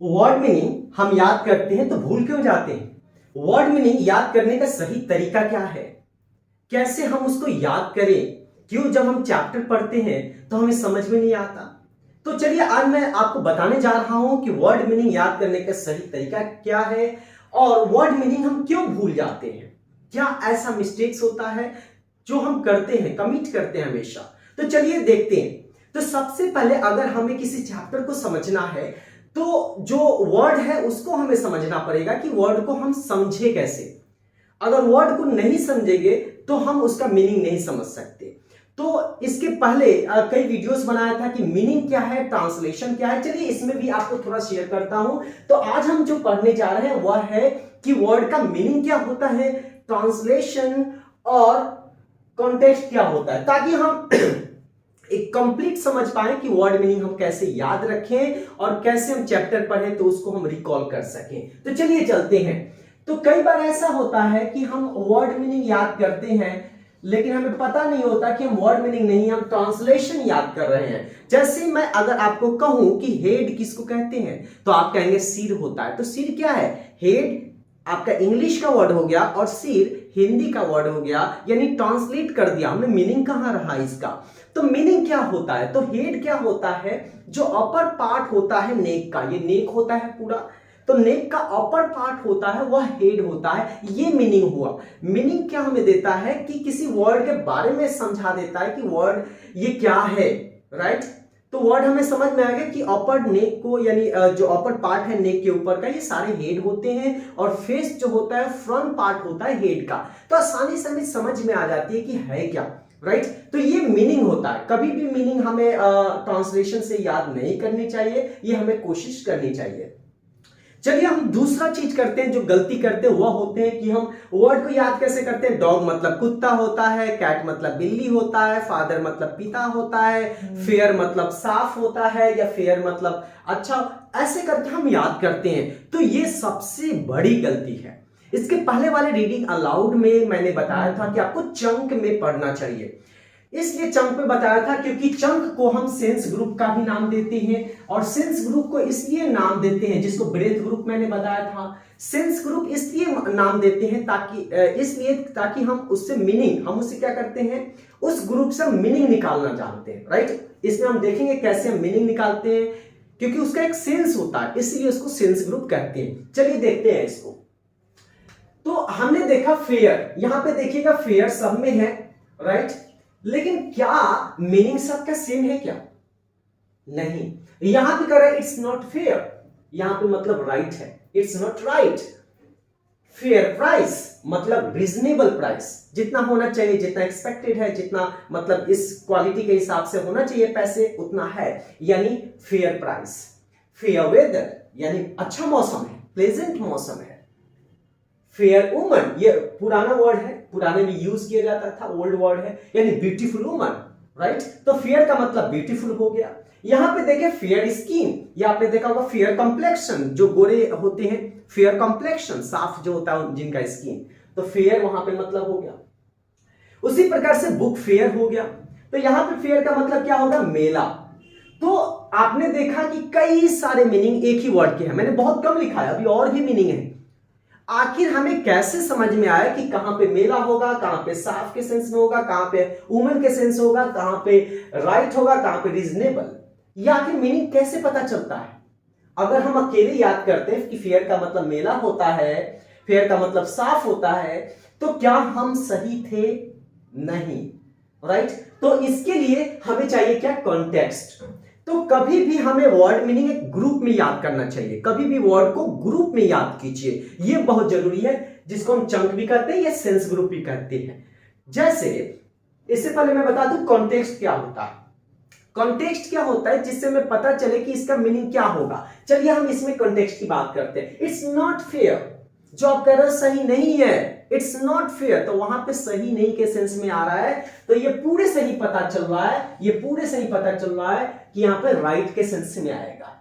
Word meaning हम याद करते हैं तो भूल क्यों जाते हैं? वर्ड मीनिंग याद करने का सही तरीका क्या है? कैसे हम उसको याद करें? क्यों जब हम चैप्टर पढ़ते हैं तो हमें समझ में नहीं आता? तो चलिए आज मैं आपको बताने जा रहा हूं कि वर्ड मीनिंग याद करने का सही तरीका क्या है और वर्ड मीनिंग हम क्यों भूल जाते हैं। क्या ऐसा मिस्टेक्स होता है जो हम करते हैं, कमिट करते हैं हमेशा? तो चलिए देखते हैं। तो सबसे पहले अगर हमें किसी चैप्टर को समझना है तो जो वर्ड है उसको हमें समझना पड़ेगा कि वर्ड को हम समझे कैसे। अगर वर्ड को नहीं समझेंगे तो हम उसका मीनिंग नहीं समझ सकते। तो इसके पहले कई वीडियोस बनाया था कि मीनिंग क्या है, ट्रांसलेशन क्या है। चलिए इसमें भी आपको थोड़ा शेयर करता हूं। तो आज हम जो पढ़ने जा रहे हैं वह है कि वर्ड का मीनिंग क्या होता है, ट्रांसलेशन और कॉन्टेक्स्ट क्या होता है, ताकि हम एक कंप्लीट समझ पाए कि वर्ड मीनिंग हम कैसे याद रखें और कैसे हम चैप्टर पढ़ें तो उसको हम रिकॉल कर सकें। तो चलिए चलते हैं। तो कई बार ऐसा होता है कि हम वर्ड मीनिंग याद करते हैं लेकिन हमें पता नहीं होता कि हम वर्ड मीनिंग नहीं, हम ट्रांसलेशन याद कर रहे हैं। जैसे मैं अगर आपको कहूं कि हेड किसको कहते हैं तो आप कहेंगे सिर होता है। तो सिर क्या है? हेड आपका इंग्लिश का वर्ड हो गया और सिर हिंदी का वर्ड हो गया, यानी ट्रांसलेट कर दिया हमने। मीनिंग कहां रहा इसका? तो मीनिंग क्या होता है? तो हेड क्या होता है? जो अपर पार्ट होता है नेक का, ये नेक होता है पूरा, तो नेक का अपर पार्ट होता है वह हेड होता है। ये मीनिंग हुआ। मीनिंग क्या हमें देता है कि किसी वर्ड के बारे में समझा देता है कि वर्ड ये क्या है, राइट? तो वर्ड हमें समझ में आ गया कि अपर नेक को, यानी जो अपर पार्ट है नेक के ऊपर का, ये सारे हेड होते हैं और फेस जो होता है फ्रंट पार्ट होता है हेड का। तो आसानी से हमें समझ में आ जाती है कि है क्या, राइट? तो ये मीनिंग होता है। कभी भी मीनिंग हमें ट्रांसलेशन से याद नहीं करनी चाहिए, ये हमें कोशिश करनी चाहिए। चलिए हम दूसरा चीज करते हैं, जो गलती करते हैं वह होते हैं कि हम वर्ड को याद कैसे करते हैं। डॉग मतलब कुत्ता होता है, कैट मतलब बिल्ली होता है, फादर मतलब पिता होता है, फेयर मतलब साफ होता है, या फेयर मतलब अच्छा, ऐसे करके हम याद करते हैं। तो ये सबसे बड़ी गलती है। इसके पहले वाले रीडिंग अलाउड में मैंने बताया था कि आपको चंक में पढ़ना चाहिए। इसलिए चंक में बताया था क्योंकि चंक को हम सेंस ग्रुप का भी नाम देते हैं, और सेंस ग्रुप को इसलिए नाम देते हैं, जिसको ब्रेथ ग्रुप मैंने बताया था। सेंस ग्रुप इसलिए नाम देते हैं ताकि हम उससे मीनिंग, हम उससे क्या करते हैं, उस ग्रुप से मीनिंग निकालना जानते हैं, राइट? इसमें हम देखेंगे कैसे हम मीनिंग निकालते हैं, क्योंकि उसका एक सेंस होता है, इसलिए उसको सेंस ग्रुप कहते हैं। चलिए देखते हैं इसको। तो हमने देखा फेयर, यहां पे देखिएगा फेयर सब में है, राइट? लेकिन क्या मीनिंग सबका सेम है क्या? नहीं। यहां पे कर रहा है इट्स नॉट फेयर, यहां पे मतलब राइट है, it's not right. Fair price मतलब रीजनेबल प्राइस, जितना होना चाहिए, जितना एक्सपेक्टेड है, जितना मतलब इस क्वालिटी के हिसाब से होना चाहिए पैसे, उतना है, यानी फेयर प्राइस। फेयर वेदर यानी अच्छा मौसम है, प्लेजेंट मौसम है। फेयर वुमन, ये पुराना वर्ड है, पुराने में यूज किया जाता था, ओल्ड वर्ड है, यानी ब्यूटीफुल वुमन, राइट? तो फेयर का मतलब ब्यूटीफुल हो गया। यहां पे देखें फेयर स्किन, ये आपने देखा होगा फेयर कॉम्प्लेक्शन, जो गोरे होते हैं, फेयर कॉम्प्लेक्शन साफ जो होता है जिनका स्किन, तो फेयर वहां पे मतलब हो गया। उसी प्रकार से बुक फेयर हो गया। तो यहां पे फेयर का मतलब क्या होगा? मेला। तो आपने देखा कि कई सारे मीनिंग एक ही वर्ड के हैं, मैंने बहुत कम लिखा है, अभी और भी मीनिंग है। आखिर हमें कैसे समझ में आया कि कहां पे मेला होगा, कहां पे साफ के सेंस में होगा, कहां पे वुमन के सेंस होगा, कहां पे राइट होगा, कहां पे रीजनेबल? ये आखिर मीनिंग कैसे पता चलता है? अगर हम अकेले याद करते हैं कि फेयर का मतलब मेला होता है, फेयर का मतलब साफ होता है, तो क्या हम सही थे? नहीं, राइट? तो इसके लिए हमें चाहिए क्या? कॉन्टेक्स्ट। तो कभी भी हमें वर्ड मीनिंग एक ग्रुप में याद करना चाहिए, कभी भी वर्ड को ग्रुप में याद कीजिए, ये बहुत जरूरी है, जिसको हम चंक भी कहते हैं या सेंस ग्रुप भी कहते हैं। जैसे इससे पहले मैं बता दूं कॉन्टेक्स्ट क्या होता है। कॉन्टेक्स्ट क्या होता है जिससे हमें पता चले कि इसका मीनिंग क्या होगा। चलिए हम इसमें कॉन्टेक्स्ट की बात करते हैं। इट्स नॉट फेयर, जो आप कह रहे हो सही नहीं है, इट्स नॉट फेयर, तो वहां पे सही नहीं के सेंस में आ रहा है। तो ये पूरे से ही पता चल रहा है, ये पूरे से ही पता चल रहा है कि यहां पे राइट के सेंस में आएगा।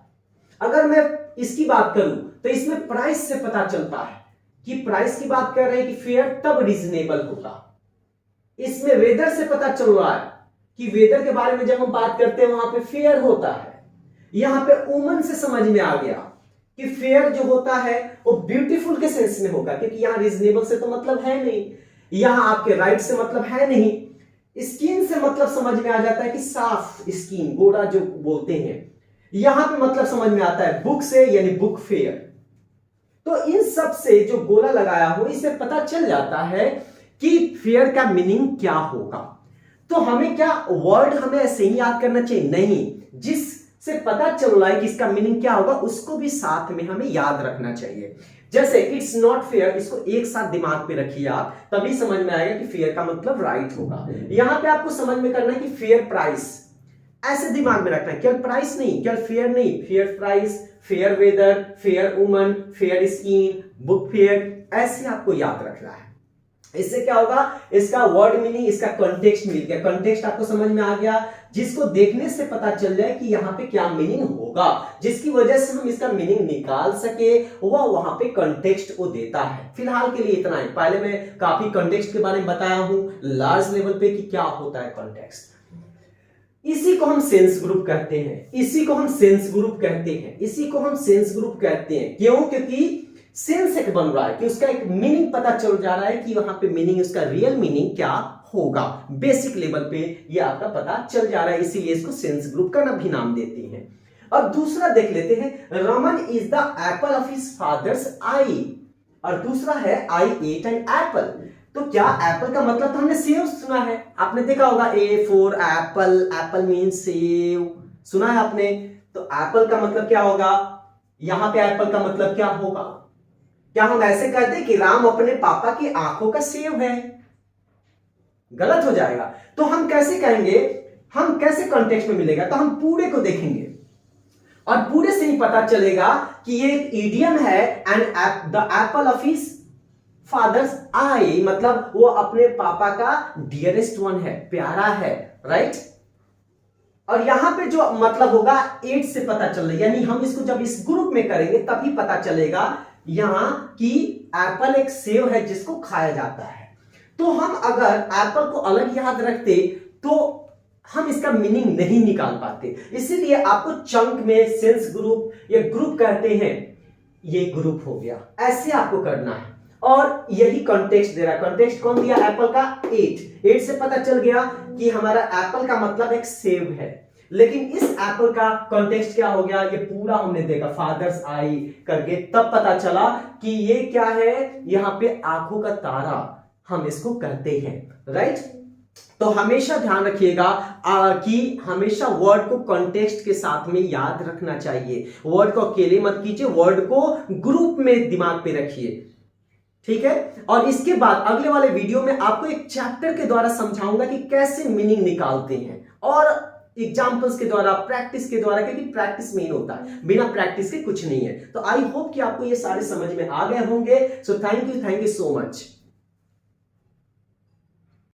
अगर मैं इसकी बात करूं तो इसमें प्राइस से पता चलता है कि प्राइस की बात कर रहे हैं कि फेयर तब रीजनेबल होगा। इसमें वेदर से पता चल रहा है कि वेदर के बारे में जब हम बात करते हैं वहां पे फेयर होता है। यहां पे वुमन से समझ में आ गया कि फेयर जो होता है वो ब्यूटीफुल के सेंस में होगा, क्योंकि यहां रीजनेबल से तो मतलब है नहीं, यहां आपके राइट से मतलब है नहीं। स्किन से मतलब समझ में आ जाता है कि साफ स्किन, गोरा जो बोलते हैं। यहां पे मतलब समझ में आता है बुक से, यानी बुक फेयर। तो इन सब से जो गोला लगाया हो, इससे पता चल जाता है कि फेयर का मीनिंग क्या होगा। तो हमें क्या वर्ड हमें ऐसे ही याद करना चाहिए? नहीं, जिससे पता चल रहा है कि इसका मीनिंग क्या होगा उसको भी साथ में हमें याद रखना चाहिए। जैसे इट्स नॉट फेयर, इसको एक साथ दिमाग पे रखिए आप, तभी समझ में आएगा कि फेयर का मतलब राइट होगा। यहां पे आपको समझ में करना है कि फेयर प्राइस, ऐसे दिमाग में रखना है, केवल प्राइस नहीं, केवल फेयर नहीं, fair price, fair weather, fair woman, fair skin, book fair, ऐसे आपको याद रखना है। इससे क्या होगा, इसका वर्ड मीनिंग, इसका कॉन्टेक्स्ट मिल गया, कॉन्टेक्स्ट आपको समझ में आ गया, जिसको देखने से पता चल जाए कि यहाँ पे क्या मीनिंग होगा, जिसकी वजह से हम इसका मीनिंग निकाल सके, वह वहां पे कॉन्टेक्स्ट वो देता है। फिलहाल के लिए इतना ही। पहले मैं काफी कॉन्टेक्स्ट के बारे में बताया हूं लार्ज लेवल पे कि क्या होता है कॉन्टेक्स्ट। इसी को हम सेंस ग्रुप कहते हैं, इसी को हम सेंस ग्रुप कहते हैं, इसी को हम सेंस ग्रुप कहते हैं। क्यों? क्योंकि सेंस एक बन रहा है कि उसका एक मीनिंग पता चल जा रहा है कि वहां पे मीनिंग, उसका रियल मीनिंग क्या होगा, बेसिक लेवल पे ये आपका पता चल जा रहा है, इसीलिए इसको सेंस ग्रुप का भी नाम देते हैं। अब दूसरा देख लेते हैं, Raman is the apple of his father's eye, और दूसरा है आई एट एन एप्पल। तो क्या एप्पल का मतलब तो हमने सेव सुना है, आपने देखा होगा, A for Apple, Apple mean save, सुना है आपने। तो एप्पल का मतलब क्या होगा, यहां पे एप्पल का मतलब क्या होगा? क्या हम ऐसे कहते हैं कि राम अपने पापा की आंखों का सेव है? गलत हो जाएगा। तो हम कैसे कहेंगे, हम कैसे कॉन्टेक्स्ट में मिलेगा? तो हम पूरे को देखेंगे और पूरे से ही पता चलेगा कि ये एक इडियम है, and the apple of his father's eye, मतलब वो अपने पापा का डियरेस्ट वन है, प्यारा है, राइट। और यहां पे जो मतलब होगा 8 से पता चल रहा है, यानी हम इसको जब इस ग्रुप में करेंगे तभी पता चलेगा यहां कि एप्पल एक सेव है जिसको खाया जाता है। तो हम अगर एप्पल को अलग याद रखते तो हम इसका मीनिंग नहीं निकाल पाते, इसीलिए आपको चंक में सेंस ग्रुप या ग्रुप कहते हैं, ये ग्रुप हो गया, ऐसे आपको करना है। और यही कॉन्टेक्स्ट दे रहा है। कॉन्टेक्स्ट कौन दिया? एप्पल का 8 से पता चल गया कि हमारा एप्पल का मतलब एक सेब है। लेकिन इस एप्पल का कॉन्टेक्स्ट क्या हो गया, ये पूरा हमने देखा फादर्स आई करके, तब पता चला कि ये क्या है, यहां पे आंखों का तारा हम इसको कहते हैं, राइट। तो हमेशा ध्यान रखिएगा कि हमेशा वर्ड को कॉन्टेक्स्ट के साथ में याद रखना चाहिए, वर्ड को अकेले मत कीजिए, वर्ड को ग्रुप में दिमाग पे रखिए, ठीक है। और इसके बाद अगले वाले वीडियो में आपको एक चैप्टर के द्वारा समझाऊंगा कि कैसे मीनिंग निकालते हैं, और एग्जांपल्स के द्वारा, प्रैक्टिस के द्वारा, क्योंकि प्रैक्टिस मेन होता है, बिना प्रैक्टिस के कुछ नहीं है। तो आई होप कि आपको ये सारे समझ में आ गए होंगे। So thank you so much.